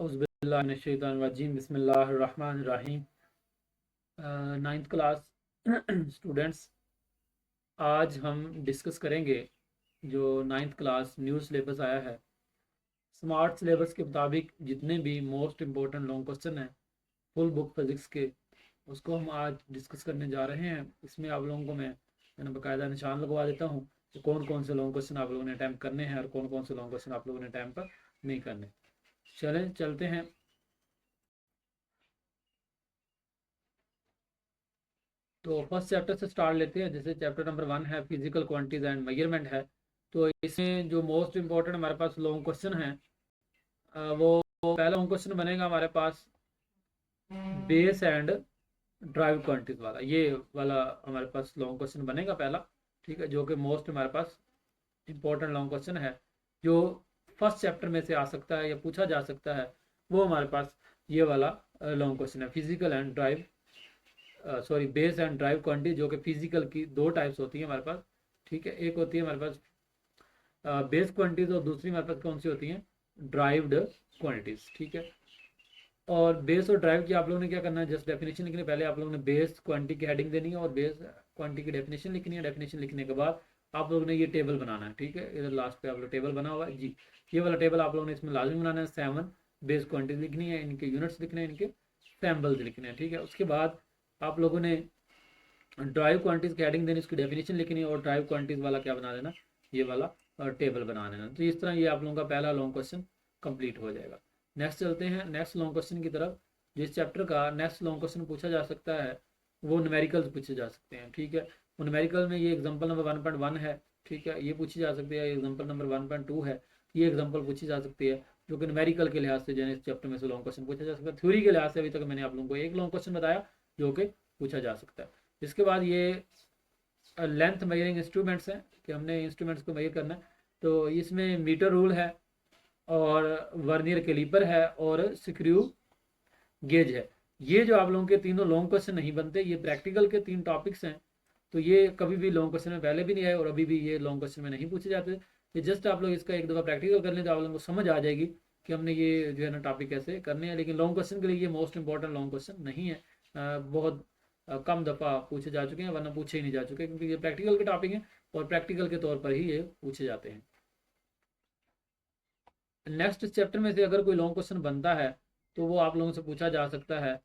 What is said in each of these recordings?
औज़ुबिल्लाहिमिनश्शैतानिर्रजीम बिस्मिल्लाहिर्रहमानिर्रहीम। Ninth class students, आज हम डिस्कस करेंगे जो नाइन्थ क्लास न्यू सिलेबस आया है। स्मार्ट सिलेबस के मुताबिक जितने भी मोस्ट इम्पोर्टेंट लॉन्ग क्वेश्चन हैं फुल बुक फिज़िक्स के, उसको हम आज डिस्कस करने जा रहे हैं। इसमें आप लोगों को मैंने बाकायदा निशान लगवा देता हूँ कि कौन कौन से लॉन्ग क्वेश्चन आप लोगों ने अटैम्प्ट करने हैं और कौन कौन से लॉन्ग क्वेश्चन आप लोगों ने अटैम्प्ट नहीं करने। चलते हैं। तो फर्स्ट चैप्टर से स्टार्ट लेते हैं। जैसे चैप्टर नंबर 1 है फिजिकल क्वांटिटीज एंड मेजरमेंट है। तो इसमें जो मोस्ट इंपॉर्टेंट हमारे पास लॉन्ग क्वेश्चन है, वो पहला लॉन्ग क्वेश्चन बनेगा हमारे पास बेस एंड ड्राइव क्वांटिटीज वाला। ये वाला हमारे पास लॉन्ग क्वेश्चन बनेगा पहला, ठीक है, जो कि मोस्ट हमारे पास इंपॉर्टेंट लॉन्ग क्वेश्चन है, जो फर्स्ट चैप्टर में से आ सकता है या पूछा जा सकता है। वो हमारे पास ये वाला लॉन्ग क्वेश्चन है, physical and drive base and drive quantity, जो कि फिजिकल की दो टाइप्स होती है हमारे पास, ठीक है। एक होती है हमारे पास बेस क्वांटिटीज और दूसरी हमारे पास कौन सी होती हैं, ड्राइव्ड क्वांटिटीज, ठीक है। और बेस और ड्राइव की आप लोगों ने क्या करना है, जस्ट डेफिनेशन लिखनी है। पहले आप लोगों ने बेस क्वांटिटी की हेडिंग देनी है और बेस क्वांटिटी की डेफिनेशन लिखनी है। डेफिनेशन लिखने के बाद आप लोगों ने ये टेबल बनाना है, ठीक है। इधर लास्ट पे आप लोग टेबल बना हुआ है जी, ये वाला टेबल आप लोगों ने इसमें लाजमी बनाना है। 7 बेस क्वांटिटी लिखनी है, इनके यूनिट्स लिखने हैं, इनके सैम्बल्स लिखने हैं, ठीक है। उसके बाद आप लोगों ने ड्राइव क्वांटिटीज की हेडिंग देनी, उसकी डेफिनेशन लिखनी है और ड्राइव क्वांटिटीज वाला क्या बना देना, ये वाला टेबल बना देना। तो इस तरह ये आप लोगों का पहला लॉन्ग क्वेश्चन कंप्लीट हो जाएगा। नेक्स्ट चलते हैं नेक्स्ट लॉन्ग क्वेश्चन की तरफ। जिस चैप्टर का नेक्स्ट लॉन्ग क्वेश्चन पूछा जा सकता है वो न्यूमेरिकल्स पूछे जा सकते हैं, ठीक है। वो न्यूमेरिकल में ये एग्जाम्पल नंबर 1.1 है, ठीक है, ये पूछी जा सकती है। एग्जाम्पल नंबर 1.2 है, ये एग्जाम्पल पूछी जा सकती है, जो कि न्यूमेरिकल के लिहाज से जो है इस चैप्टर में से लॉन्ग क्वेश्चन पूछा जा सकता है। थ्योरी के लिहाज से अभी तक मैंने आप लोगों को एक लॉन्ग क्वेश्चन बताया जो कि पूछा जा सकता है। इसके बाद ये लेंथ मेजरिंग इंस्ट्रूमेंट्स हैं कि हमने इंस्ट्रूमेंट्स को मेजर करना है। तो इसमें मीटर रूल है और वर्नियर कैलिपर है और स्क्रू गेज है। ये जो आप लोगों के तीनों लॉन्ग क्वेश्चन नहीं बनते, ये प्रैक्टिकल के 3 टॉपिक्स हैं। तो ये कभी भी लॉन्ग क्वेश्चन में पहले भी नहीं आए और अभी भी ये लॉन्ग क्वेश्चन में नहीं पूछे जाते। ये जस्ट आप लोग इसका एक दफ़ा प्रैक्टिकल कर लें तो आप लोगों को समझ आ जाएगी कि हमने ये जो है ना टॉपिक कैसे करने हैं। लेकिन लॉन्ग क्वेश्चन के लिए ये मोस्ट इंपॉर्टेंट लॉन्ग क्वेश्चन नहीं है। बहुत कम दफ़ा पूछे जा चुके हैं, वरना पूछे ही नहीं जा चुके, क्योंकि ये प्रैक्टिकल के टॉपिक हैं और प्रैक्टिकल के तौर पर ही ये पूछे जाते हैं। नेक्स्ट चैप्टर में से अगर कोई लॉन्ग क्वेश्चन बनता है तो वो आप लोगों से पूछा जा सकता है,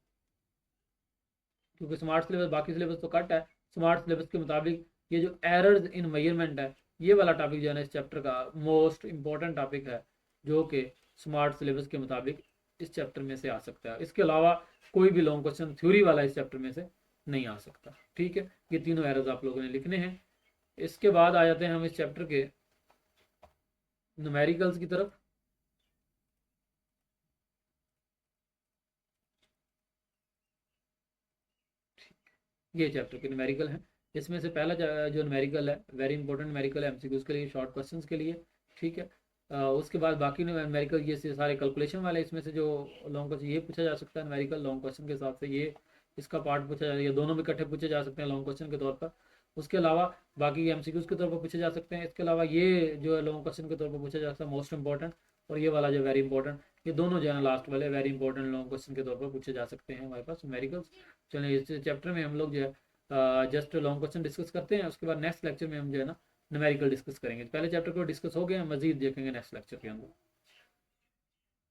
क्योंकि स्मार्ट सिलेबस बाकी सिलेबस तो कट है। स्मार्ट सिलेबस के मुताबिक ये जो एरर्स इन मेजरमेंट है, ये वाला टॉपिक जो है ना इस चैप्टर का मोस्ट इंपॉर्टेंट टॉपिक है, जो कि स्मार्ट सिलेबस के मुताबिक इस चैप्टर में से आ सकता है। इसके अलावा कोई भी लॉन्ग क्वेश्चन थ्योरी वाला इस चैप्टर में से नहीं आ सकता, ठीक है। ये तीनों एरर्स आप लोगों ने लिखने हैं। इसके बाद आ जाते हैं हम इस चैप्टर के न्यूमेरिकल्स की तरफ। ये चैप्टर के न्यूमेरिकल हैं। इसमें से पहला जो न्यूमेरिकल है वेरी इंपॉर्टेंट न्यूमेरिकल है, एमसीक्यूज के लिए, शॉर्ट क्वेश्चंस के लिए, ठीक है। उसके बाद बाकी न्यूमेरिकल ये सारे कैलकुलेशन वाले, इसमें से जो लॉन्ग क्वेश्चन ये पूछा जा सकता है न्यूमेरिकल लॉन्ग क्वेश्चन के हिसाब से, ये इसका पार्ट पूछा जाए, ये दोनों में इकट्ठे पूछे जा सकते हैं लॉन्ग क्वेश्चन के तौर पर। उसके अलावा बाकी एमसीक्यूज के तौर पर पूछे जा सकते हैं। इसके अलावा ये जो है लॉन्ग क्वेश्चन के तौर पर पूछा जा सकता है मोस्ट इंपॉर्टेंट, और ये वाला जो वेरी इंपॉर्टेंट, ये दोनों जो है लास्ट वाले वेरी इंपॉर्टेंट लॉन्ग क्वेश्चन के तौर पर पूछे जा सकते हैं हमारे पास न्यूमेरिकल्स। चलिए इस चैप्टर में हम लोग जो है जस्ट लॉन्ग क्वेश्चन डिस्कस करते हैं। उसके बाद नेक्स्ट लेक्चर में हम जो है ना न्यूमेरिकल डिस्कस करेंगे। पहले चैप्टर को डिस्कस हो गया, मजीद देखेंगे नेक्स्ट लेक्चर के अंदर।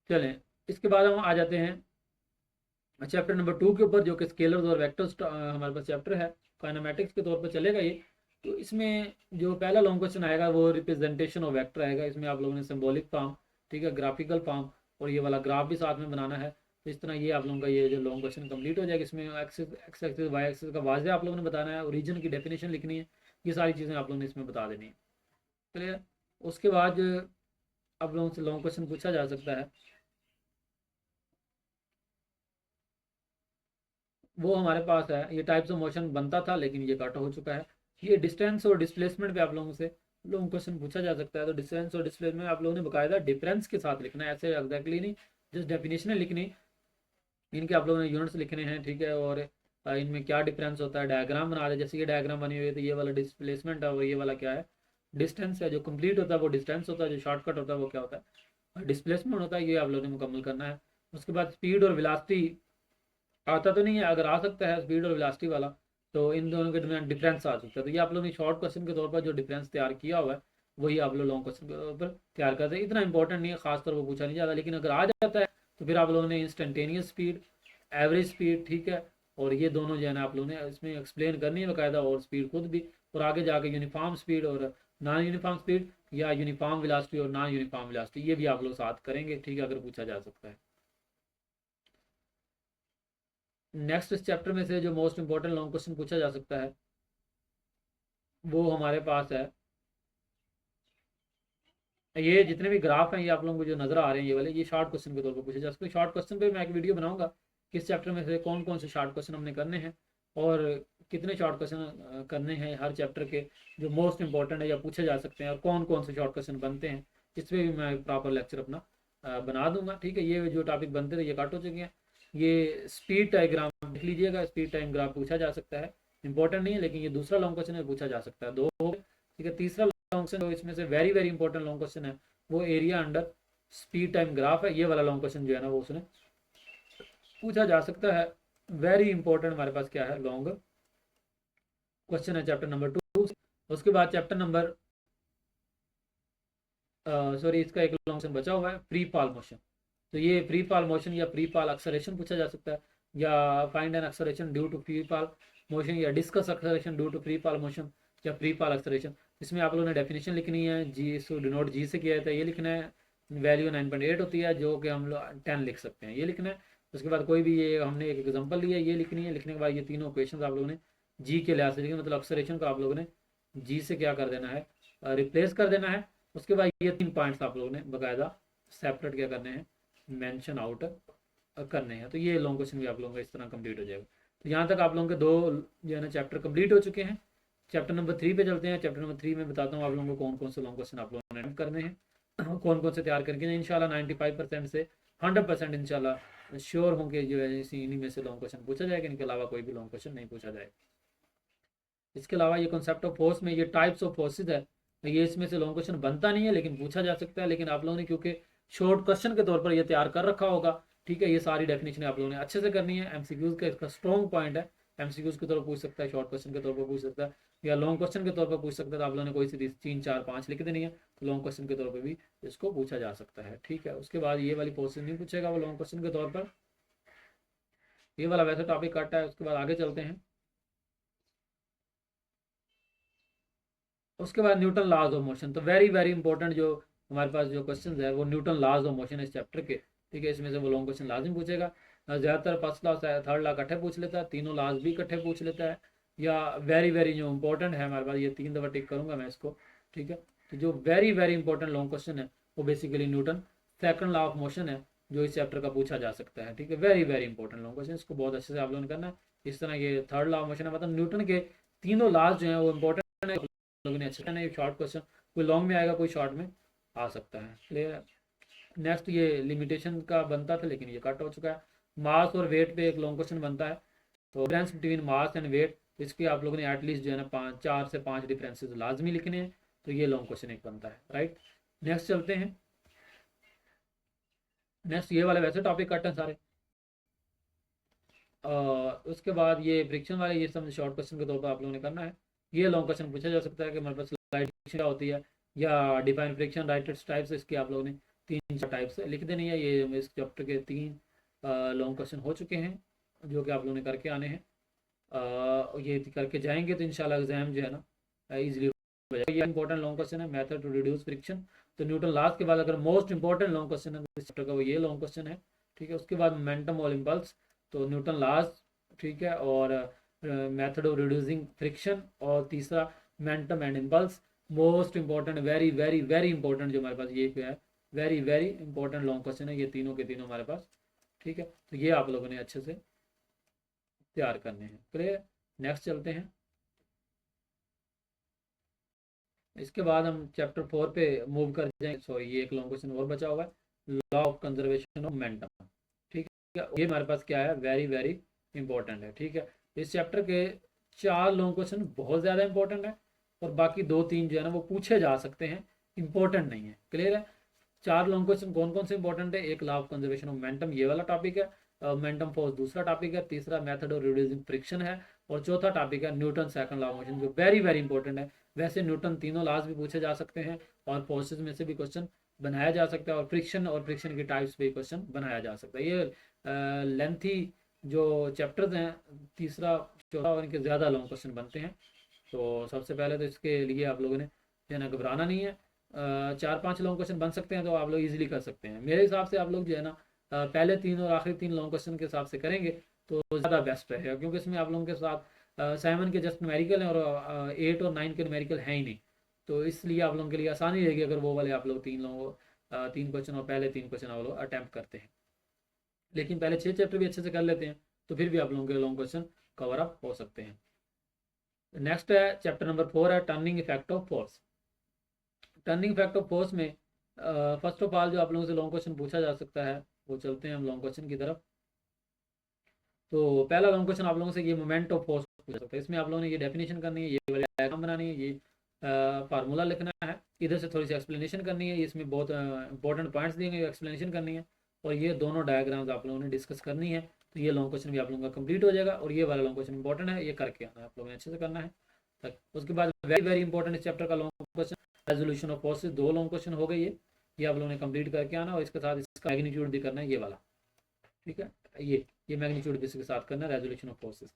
चलें, इसके बाद हम आ जाते हैं चैप्टर नंबर 2 के ऊपर, जो कि स्केलर्स और वेक्टर्स हमारे पास चैप्टर है, काइनेमेटिक्स के तौर पर चलेगा ये। तो इसमें जो पहला लॉन्ग क्वेश्चन आएगा वो रिप्रेजेंटेशन ऑफ वेक्टर आएगा। इसमें आप लोगों ने सिंबॉलिक फॉर्म, ठीक है, ग्राफिकल फॉर्म और ये वाला ग्राफ भी साथ में बनाना है। तो इस तरह ये आप लोगों का ये जो लॉन्ग क्वेश्चन कंप्लीट हो जाएगा। इसमें axis X axis Y axis का वाजह आप लोगों ने बताना है, ओरिजिन की डेफिनेशन लिखनी है, ये सारी चीज़ें आप लोगों ने इसमें बता देनी है। क्लियर। उसके बाद आप लोगों से लॉन्ग क्वेश्चन पूछा जा सकता है, वो हमारे पास है। ये टाइप्स ऑफ मोशन बनता था लेकिन ये कट हो चुका है। ये डिस्टेंस और डिस्प्लेसमेंट पे आप लोगों से लॉन्ग क्वेश्चन पूछा जा सकता है। तो डिस्टेंस और डिस्प्लेसमेंट आप लोगों ने बकायदा डिफरेंस के साथ लिखना है, ऐसे एग्जैक्टली नहीं, जस्ट डेफिनेशन लिखनी। इनके आप लोगों ने यूनिट्स लिखने हैं, ठीक है, और इनमें क्या डिफरेंस होता है डायग्राम बना दे। जैसे ये डायग्राम बनी हुई है तो ये वाला डिस्प्लेसमेंट है और ये वाला क्या है, डिस्टेंस है। जो कंप्लीट होता है वो डिस्टेंस होता है, जो शॉर्टकट होता है वो क्या होता है, डिस्प्लेसमेंट होता है। ये आप लोगों ने मुकम्मल करना है। उसके बाद स्पीड और वेलोसिटी आता तो नहीं है, अगर आ सकता है स्पीड और वेलोसिटी वाला तो इन दोनों के दरमियान डिफरेंस आ सकता है। तो ये आप लोगों ने शॉर्ट क्वेश्चन के तौर पर जो डिफरेंस तैयार किया हुआ है वही आप लोग लॉन्ग क्वेश्चन के तौर पर तैयार करते हैं। इतना इंपॉर्टेंट नहीं है, खासतौर पर पूछा नहीं जाता, लेकिन अगर आ जाता है तो फिर आप लोगों ने इंस्टेंटेनियस स्पीड, एवरेज स्पीड, ठीक है, और ये दोनों जो है ना आप लोगों ने इसमें एक्सप्लेन करनी है बाकायदा, और स्पीड खुद भी, और आगे जाके यूनिफॉर्म स्पीड और नॉन यूनिफॉर्म स्पीड या यूनिफॉर्म वेलोसिटी और नॉन यूनिफॉर्म वेलोसिटी, ये भी आप लोग साथ करेंगे, ठीक है, अगर पूछा जा सकता है। नेक्स्ट इस चैप्टर में से जो मोस्ट इंपॉर्टेंट लॉन्ग क्वेश्चन पूछा जा सकता है वो हमारे पास है, ये जितने भी ग्राफ हैं ये आप लोगों को जो नजर आ रहे हैं ये वाले, ये शॉर्ट क्वेश्चन के तौर पर पूछे जा सकते हैं। शॉर्ट क्वेश्चन पे मैं एक वीडियो बनाऊंगा किस चैप्टर में से कौन कौन से शॉर्ट क्वेश्चन हमने करने हैं और कितने शॉर्ट क्वेश्चन करने हैं हर चैप्टर के जो मोस्ट इंपॉर्टेंट है या पूछे जा सकते हैं, और कौन कौन से शॉर्ट क्वेश्चन बनते हैं, इस पर भी मैं प्रॉपर लेक्चर अपना बना दूंगा, ठीक है। ये जो टॉपिक बनते थे ये काट हो चुके हैं। ये स्पीड डायग्राम देख लीजिएगा, स्पीड टाइम ग्राफ पूछा जा सकता है, इंपॉर्टेंट नहीं है, लेकिन ये दूसरा लॉन्ग क्वेश्चन है, पूछा जा सकता है, दो हो गए, ठीक है। तीसरा लॉन्ग क्वेश्चन इसमें से very very important long question है वो area under speed time graph है, ये वाला लॉन्ग क्वेश्चन जो है ना वो उसने पूछा जा सकता है। वेरी इंपॉर्टेंट हमारे पास क्या है, लॉन्ग क्वेश्चन है चैप्टर नंबर 2। उसके बाद चैप्टर नंबर सॉरी इसका एक लॉन्ग क्वेश्चन बचा हुआ है, फ्री फॉल मोशन। तो ये फ्री फॉल मोशन या फ्री फॉल एक्सेलरेशन पूछा जा सकता है, या find an acceleration due to free fall motion, या discuss acceleration due to free fall motion या फ्री फॉल एक्सेलरेशन। इसमें आप लोगों ने डेफिनेशन लिखनी है, जी इसको डिनोट जी से किया जाता है, ये लिखना है, वैल्यू 9.8 होती है जो कि हम लोग 10 लिख सकते हैं, ये लिखना है। उसके बाद कोई भी ये हमने एक एग्जांपल लिया ये लिखनी है, लिखने के बाद ये तीनों इक्वेशन आप लोगों ने जी के लिहाज से लिखना, मतलब एक्सेलरेशन को आप लोगों ने जी से क्या कर देना है, रिप्लेस कर देना है। उसके बाद ये 3 पॉइंट्स आप लोगों ने बाकायदा सेपरेट क्या करने हैं, मेंशन आउट करने हैं। तो ये लॉन्ग क्वेश्चन भी आप लोगों का इस तरह कंप्लीट हो जाएगा। तो यहाँ तक आप लोगों के 2 जो है ना चैप्टर कंप्लीट हो चुके हैं। चैप्टर नंबर 3 पे चलते हैं। चैप्टर नंबर 3 में बताता हूँ आप लोगों को कौन कौन से लॉन्ग क्वेश्चन आप लोगों ने करने हैं, कौन कौन से तैयार करके इंशाल्लाह 95% से 100% इंशाल्लाह श्योर होंगे जो है इन्हीं में से लॉन्ग क्वेश्चन पूछा जाएगा, इनके अलावा कोई भी लॉन्ग क्वेश्चन नहीं पूछा जाएगा। इसके अलावा ये कॉन्सेप्ट ऑफ फोर्स में ये टाइप्स ऑफ फोर्सेज है, ये इसमें से लॉन्ग क्वेश्चन बनता नहीं है लेकिन पूछा जा सकता है, लेकिन आप लोगों ने क्योंकि शॉर्ट क्वेश्चन के तौर पर ये तैयार कर रखा होगा, ठीक है। ये सारी डेफिनेशन आप लोगों ने अच्छे से करनी है, एमसीक्यूज का इसका स्ट्रॉन्ग पॉइंट है, एमसीक्यूज के तौर पर पूछ सकता है, शॉर्ट क्वेश्चन के तौर पर पूछ सकता है, या लॉन्ग क्वेश्चन के तौर पर पूछ सकता है। तो आप लोगों ने कोई सी 3 4 5 लिख देनी है, तो लॉन्ग क्वेश्चन के तौर पर भी इसको पूछा जा सकता है, ठीक है। उसके बाद ये वाली पोर्शन नहीं पूछेगा वो लॉन्ग क्वेश्चन के तौर पर, ये वाला वैसे टॉपिक कट है। उसके बाद आगे चलते हैं। उसके बाद न्यूटन लॉज ऑफ मोशन, तो वेरी वेरी इंपॉर्टेंट जो हमारे पास जो क्वेश्चन है वो न्यूटन लॉज ऑफ मोशन है इस चैप्टर के, ठीक है। इसमें से वो लॉन्ग क्वेश्चन लाजिम पूछेगा, ज़्यादातर फर्स्ट लॉ थर्ड लॉ इकट्ठे पूछ लेता है, तीनों लॉज भी इकट्ठे पूछ लेता है, या वेरी वेरी जो इंपॉर्टेंट है हमारे पास, ये 3 दफ़ा टिक करूंगा मैं इसको, ठीक है। तो जो very very important long question है वो basically Newton second law of motion है जो इस चैप्टर का पूछा जा सकता है, ठीक है। Very very important long question, इसको बहुत अच्छे से आप लोगों ने करना है। इस तरह ये थर्ड लॉ ऑफ मोशन है, मतलब न्यूटन के तीनों लॉज जो है वो इंपॉर्टेंट है, लोगों ने अच्छा नहीं, शॉर्ट क्वेश्चन कोई लॉन्ग में आएगा कोई शॉर्ट में आ सकता है, क्लियर है। नेक्स्ट ये लिमिटेशन का बनता था लेकिन ये कट हो चुका है। मास और वेट पे एक लॉन्ग क्वेश्चन बनता है, तो difference between mass and weight, इसके आप लोगों ने एटलीस्ट जो है ना 4 से 5 डिफरेंसेस लाजमी लिखने हैं, तो ये लॉन्ग क्वेश्चन एक बनता है, राइट। नेक्स्ट चलते हैं। नेक्स्ट ये वाले वैसे टॉपिक कट हैं सारे। उसके बाद ये फ्रिक्शन वाले ये सब शॉर्ट क्वेश्चन के तौर पर आप लोगों ने करना है। ये लॉन्ग क्वेश्चन पूछा जा सकता है कि हमारे पास लाइट फ्रिक्शन क्या होती है, या डिफाइन फ्रिक्शन राइटेड टाइप्स, इसके आप लोगों ने 3 टाइप्स लिख देनी है। ये इस चैप्टर के 3 लॉन्ग क्वेश्चन हो चुके हैं जो कि आप लोगों ने करके आने हैं। ये करके जाएंगे तो इंशाल्लाह एग्जाम जो है ना इजीली हो जाएगा। ये इंपॉर्टेंट लॉन्ग क्वेश्चन है, मेथड टू रिड्यूस फ्रिक्शन। तो न्यूटन लॉज के बाद अगर मोस्ट इंपॉर्टेंट लॉन्ग क्वेश्चन है इस चैप्टर का वो ये लॉन्ग क्वेश्चन है, ठीक है। उसके बाद मोमेंटम और इम्पल्स, तो न्यूटन लॉज, ठीक है, और मेथड ऑफ रिड्यूसिंग फ्रिक्शन, और तीसरा momentum and impulse. Most important, very very very important जो हमारे पास ये है, very very important long question है, ये तीनों के तीनों हमारे पास, ठीक है। तो ये आप लोगों ने अच्छे से तैयार करने हैं, क्लियर। नेक्स्ट चलते हैं। इसके बाद हम चैप्टर 4 पे मूव कर जाएंगे। सॉरी ये एक लॉन्ग क्वेश्चन और बचा हुआ है, law of conservation of momentum, ठीक है। ये हमारे पास क्या है, वेरी वेरी इंपॉर्टेंट है, ठीक है। इस चैप्टर के 4 लॉन्ग क्वेश्चन बहुत ज़्यादा इंपॉर्टेंट है, और बाकी 2 3 जो है ना वो पूछे जा सकते हैं, इंपॉर्टेंट नहीं है, क्लियर है। चार लॉन्ग क्वेश्चन कौन कौन से इंपॉर्टेंट है, एक law of conservation of momentum ये वाला टॉपिक है, मोमेंटम फोर्स दूसरा टॉपिक है, तीसरा मेथड ऑफ रिड्यूसिंग फ्रिक्शन है, और चौथा टॉपिक है Newton second law of motion जो वेरी वेरी इंपॉर्टेंट है। वैसे न्यूटन तीनों लॉज भी पूछे जा सकते हैं और फोर्सेज में से भी क्वेश्चन बनाया जा सकता है, और फ्रिक्शन की टाइप्स पे क्वेश्चन बनाया जा सकता है। ये लेंथी जो चैप्टर्स हैं तीसरा चौथा और इनके ज़्यादा लॉन्ग क्वेश्चन बनते हैं। तो सबसे पहले तो इसके लिए आप लोगों ने जो है ना घबराना नहीं है, 4-5 लॉन्ग क्वेश्चन बन सकते हैं तो आप लोग इजीली कर सकते हैं। मेरे हिसाब से आप लोग जो है ना पहले 3 और आखिरी 3 लॉन्ग क्वेश्चन के हिसाब से करेंगे तो ज़्यादा बेस्ट रहेगा, क्योंकि इसमें आप लोगों के साथ 7 के जस्ट न्यूमेरिकल हैं और 8 और 9 के न्यूमेरिकल हैं ही नहीं। तो इसलिए आप लोगों के लिए आसानी रहेगी अगर वो वाले आप लोग 3 क्वेश्चन और पहले 3 क्वेश्चन आप लोग अटैम्प्ट करते हैं। लेकिन पहले 6 चैप्टर भी अच्छे से कर लेते हैं तो फिर भी आप लोगों के लॉन्ग क्वेश्चन कवर अप हो सकते हैं। नेक्स्ट है चैप्टर नंबर 4 है turning effect of force. Turning effect of force में फर्स्ट ऑफ ऑल जो आप लोगों से लॉन्ग क्वेश्चन पूछा जा सकता है वो चलते हैं हम लॉन्ग क्वेश्चन की तरफ। तो पहला लॉन्ग क्वेश्चन आप लोगों से ये मोमेंट ऑफ फोर्स पूछा सकता है। इसमें आप लोगों ने ये डेफिनेशन करनी है, ये वाली डायग्राम बनानी है, ये फार्मूला लिखना है, इधर से थोड़ी सी एक्सप्लेनेशन करनी है, इसमें बहुत इंपॉर्टेंट पॉइंट्स दिए गए एक्सप्लेनेशन करनी है, और ये दोनों डायग्राम्स आप लोगों ने डिस्कस करनी है। तो ये लॉन्ग क्वेश्चन भी आप लोगों का कंप्लीट हो जाएगा, और ये वाला लॉन्ग क्वेश्चन इंपॉर्टेंट है, ये करके आना है आप लोगों ने अच्छे से करना है तक। उसके बाद वेरी वेरी इंपॉर्टेंट इस चैप्टर का long question resolution of forces, 2 long question हो गए ये आप लोगों ने कंप्लीट करके आना, और इसके साथ इसका मैग्नीट्यूड भी करना है ये वाला, ठीक है। ये मैग्नीट्यूड भी इसके साथ करना है रेजोल्यूशन ऑफ फोर्सेस।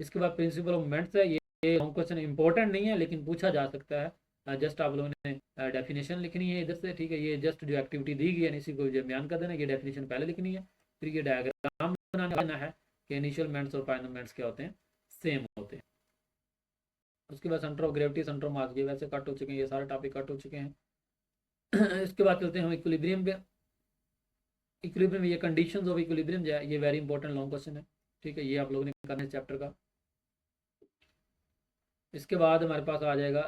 इसके बाद प्रिंसिपल ऑफ मोमेंट्स है, ये लॉन्ग क्वेश्चन इंपॉर्टेंट नहीं है लेकिन पूछा जा सकता है। जस्ट आप लोगों ने डेफिनेशन लिखनी है इधर से, ठीक है। ये जस्ट जो एक्टिविटी दी गई है इसी को बयान कर देना, ये डेफिनेशन पहले लिखनी है, फिर ये डायग्राम बनाना है कि इनिशियल मोमेंट्स और फाइनल मोमेंट्स क्या होते हैं, सेम होते हैं। उसके बाद centre of gravity, centre of mass, ये वैसे कट हो चुके हैं, ये सारे टॉपिक कट हो चुके हैं। इसके बाद चलते हैं हम इक्विलिब्रियम पे। इक्विलिब्रियम ये कंडीशंस ऑफ इक्विलिब्रियम जो है ये वेरी इंपॉर्टेंट लॉन्ग क्वेश्चन है, ठीक है। ये आप लोगों ने करना है चैप्टर का। इसके बाद हमारे पास आ जाएगा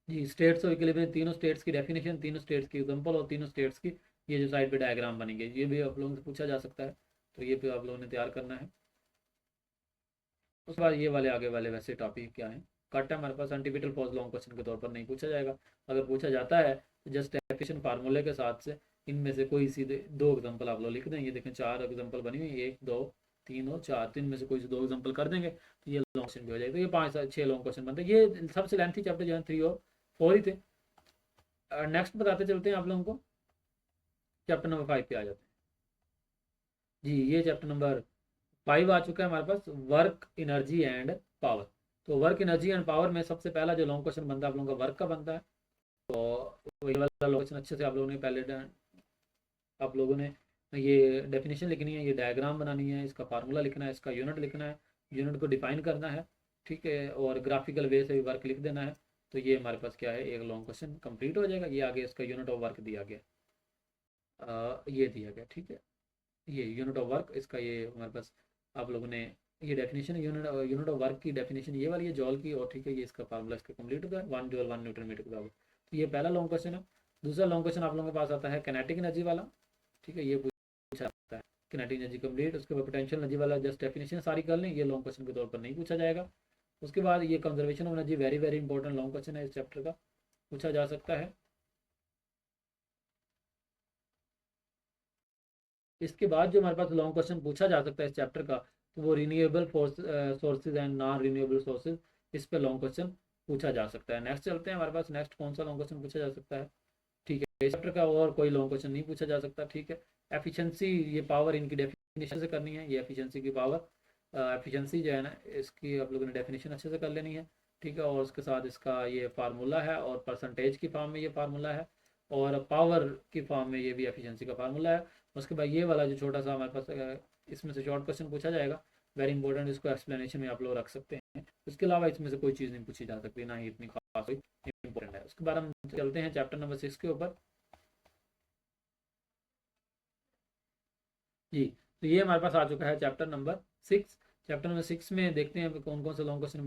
जी स्टेट्स ऑफ इक्विलिब्रियम, तीनों स्टेट्स की डेफिनेशन, तीनों स्टेट्स की एग्जांपल, और तीनों स्टेट्स की ये जो साइड पे डायग्राम बनेंगे, ये भी आप लोगों से पूछा जा सकता है, तो ये भी आप लोगों ने तैयार करना है। उसके बाद ये वाले आगे वाले वैसे टॉपिक क्या है, कट है हमारे पास। सेंटीमीटर फोर्स लॉन्ग क्वेश्चन के तौर पर नहीं पूछा जाएगा, अगर पूछा जाता है तो जस्ट एफिशिएंट फार्मूले के साथ से इनमें से कोई सीधे 2 एग्जांपल आप लोग लिख दें। ये देखें 4 एग्जांपल बनी हुई, 1 2 3 और 4, 3 में से कोई से 2 एग्जांपल कर देंगे तो ये लॉन्ग क्वेश्चन भी हो जाएगा। तो ये 5-6 लॉन्ग क्वेश्चन बनते हैं, ये सबसे लेंथी चैप्टर जो है 3 और 4 ही थे। नेक्स्ट बताते चलते हैं आप लोगों को, चैप्टर नंबर 5 पे आ जाते हैं जी। ये चैप्टर नंबर 5 आ चुका है हमारे पास, वर्क एनर्जी एंड पावर। तो वर्क एनर्जी एंड पावर में सबसे पहला जो लॉन्ग क्वेश्चन बनता है आप लोगों का वर्क का बनता है। तो ये वाला लॉन्ग क्वेश्चन अच्छे से आप लोगों ने पहले आप लोगों ने ये डेफिनेशन लिखनी है, ये डायग्राम बनानी है, इसका फार्मूला लिखना है, इसका यूनिट लिखना है, यूनिट को डिफाइन करना है, ठीक है, और ग्राफिकल वे से भी वर्क लिख देना है। तो ये हमारे पास क्या है, एक लॉन्ग क्वेश्चन कंप्लीट हो जाएगा। ये आगे इसका यूनिट ऑफ वर्क दिया गया, ये दिया गया, ठीक है। ये यूनिट ऑफ वर्क इसका ये हमारे पास आप लोगों ने ये डेफिनेशन यूनिट ऑफ वर्क की डेफिनेशन ये वाली है जॉल की, और ठीक है ये इसका फार्मूला इसका कंप्लीट होता है 1 जॉल 1 न्यूटन मीटर के बराबर। तो ये पहला लॉन्ग क्वेश्चन है। दूसरा लॉन्ग क्वेश्चन आप लोगों के पास आता है किनेटिक एनर्जी वाला, ठीक है। ये पूछा जाता है किनेटिक एनर्जी कंप्लीट। उसके बाद पोटेंशियल एनर्जी वाला जस्ट डेफिनेशन सारी कर लें, ये लॉन्ग क्वेश्चन के तौर पर नहीं पूछा जाएगा। उसके बाद ये conservation of energy very very important long question है, इस चैप्टर का पूछा जा सकता है। इसके बाद जो हमारे पास लॉन्ग क्वेश्चन पूछा जा सकता है इस चैप्टर का, तो वो renewable sources and non renewable sources, इस पे लॉन्ग क्वेश्चन पूछा जा सकता है। नेक्स्ट चलते हैं, हमारे पास नेक्स्ट कौन सा लॉन्ग क्वेश्चन पूछा जा सकता है, ठीक है। इस चैप्टर का और कोई लॉन्ग क्वेश्चन नहीं पूछा जा सकता, ठीक है। एफिशिएंसी, ये पावर इनकी डेफिनेशन से करनी है, ये एफिशिएंसी की पावर, एफिशिएंसी जो है ना इसकी आप लोगों ने डेफिनेशन अच्छे से कर लेनी है, ठीक है। और उसके साथ इसका ये फार्मूला है, और परसेंटेज की फॉर्म में ये फार्मूला है, और पावर की फॉर्म में ये भी एफिशिएंसी का फार्मूला है। उसके बाद ये वाला जो छोटा सा हमारे पास इसमें से शॉर्ट क्वेश्चन पूछा जाएगा, वेरी इंपॉर्टेंट, इसको एक्सप्लेनेशन में आप लोग रख सकते हैं। उसके अलावा इसमें से कोई चीज़ नहीं पूछी जा सकती, ना ही इतनी खास कोई इंपॉर्टेंट है। उसके बाद हम चलते हैं चैप्टर नंबर 6 के ऊपर जी। तो ये हमारे पास आ चुका है चैप्टर नंबर 6। चैप्टर नंबर 6 में देखते हैं कौन कौन से लॉन्ग क्वेश्चन